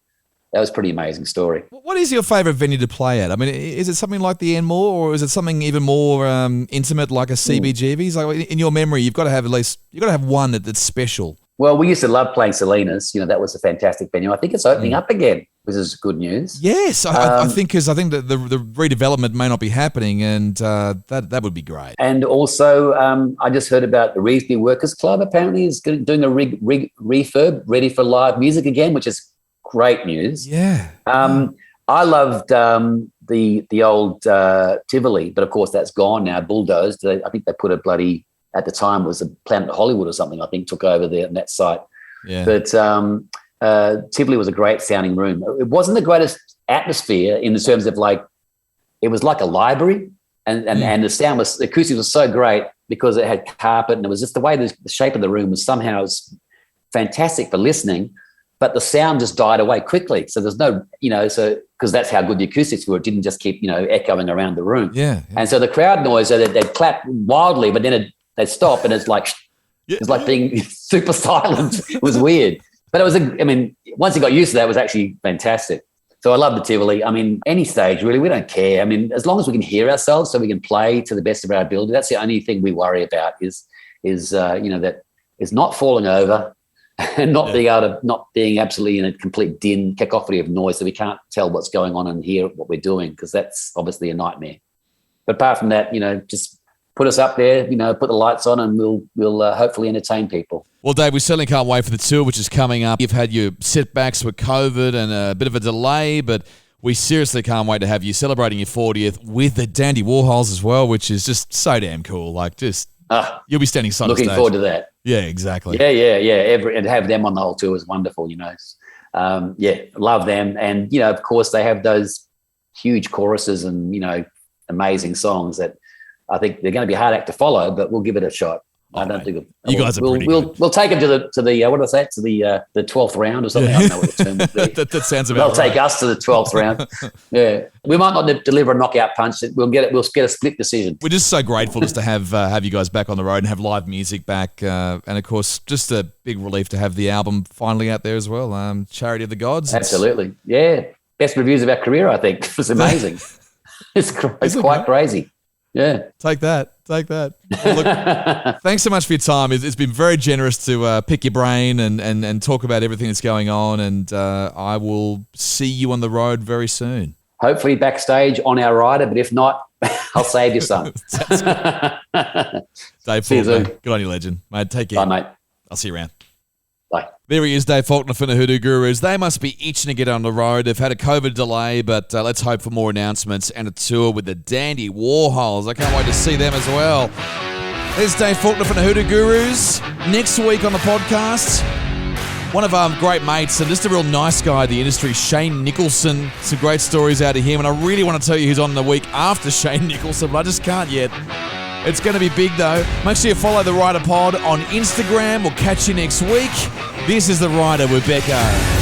that was a pretty amazing story. What is your favourite venue to play at? I mean, is it something like the Enmore, or is it something even more intimate like a CBGB's? Like in your memory, you've got to have one that's special. Well, we used to love playing Salinas. That was a fantastic venue. I think it's opening up again, which is good news. Yes, I think that the redevelopment may not be happening, and that would be great. And also, I just heard about the Reevesby Workers Club apparently is doing a refurb, ready for live music again, which is great news. Yeah. I loved the old Tivoli, but of course that's gone now, bulldozed. I think they put a bloody, at the time was a Planet Hollywood or something, I think, took over there on that site. Yeah. But Tivoli was a great sounding room. It wasn't the greatest atmosphere in the terms of it was like a library, and the sound the acoustics was so great because it had carpet, and it was just the way the shape of the room was somehow fantastic for listening, but the sound just died away quickly. So there's no, because that's how good the acoustics were. It didn't just keep, echoing around the room. Yeah. And so the crowd noise, they'd clap wildly, but then they'd stop, and it's like being super silent. It was weird. But it was, once you got used to that, it was actually fantastic. So I love the Tivoli. Any stage, really, we don't care. As long as we can hear ourselves so we can play to the best of our ability, that's the only thing we worry about is that is not falling over and not being absolutely in a complete din, cacophony of noise, so we can't tell what's going on and hear what we're doing, because that's obviously a nightmare. But apart from that, just put us up there, put the lights on, and we'll hopefully entertain people. Well, Dave, we certainly can't wait for the tour, which is coming up. You've had your setbacks with COVID and a bit of a delay, but we seriously can't wait to have you celebrating your 40th with the Dandy Warhols as well, which is just so damn cool. You'll be standing side looking stage. forward to that. Yeah, exactly. Yeah. And have them on the whole tour is wonderful, love them. And, of course, they have those huge choruses and, amazing songs that I think they're going to be a hard act to follow, but we'll give it a shot. I don't think you guys are pretty good. We'll take them to the what did I say? To the 12th round or something. I don't know what the term would be. that sounds about They'll right. take us to the 12th round. Yeah, we might not deliver a knockout punch. We'll get a split decision. We're just so grateful just to have you guys back on the road and have live music back, and of course, just a big relief to have the album finally out there as well. Chariot of the Gods. Absolutely, yeah. Best reviews of our career, I think. It was amazing. It's quite crazy. Yeah. Take that. Well, look, thanks so much for your time. It's been very generous to pick your brain and talk about everything that's going on, and I will see you on the road very soon. Hopefully backstage on our rider, but if not, I'll save you some. Dave Faulkner, good on you, legend. Mate, take care. Bye, mate. I'll see you around. Bye. There he is, Dave Faulkner from the Hoodoo Gurus. They must be itching to get on the road. They've had a COVID delay, but let's hope for more announcements and a tour with the Dandy Warhols. I can't wait to see them as well. There's Dave Faulkner from the Hoodoo Gurus. Next week on the podcast, one of our great mates and just a real nice guy in the industry, Shane Nicholson. Some great stories out of him, and I really want to tell you who's on the week after Shane Nicholson, but I just can't yet. It's going to be big, though. Make sure you follow The Rider Pod on Instagram. We'll catch you next week. This is The Rider with Becko.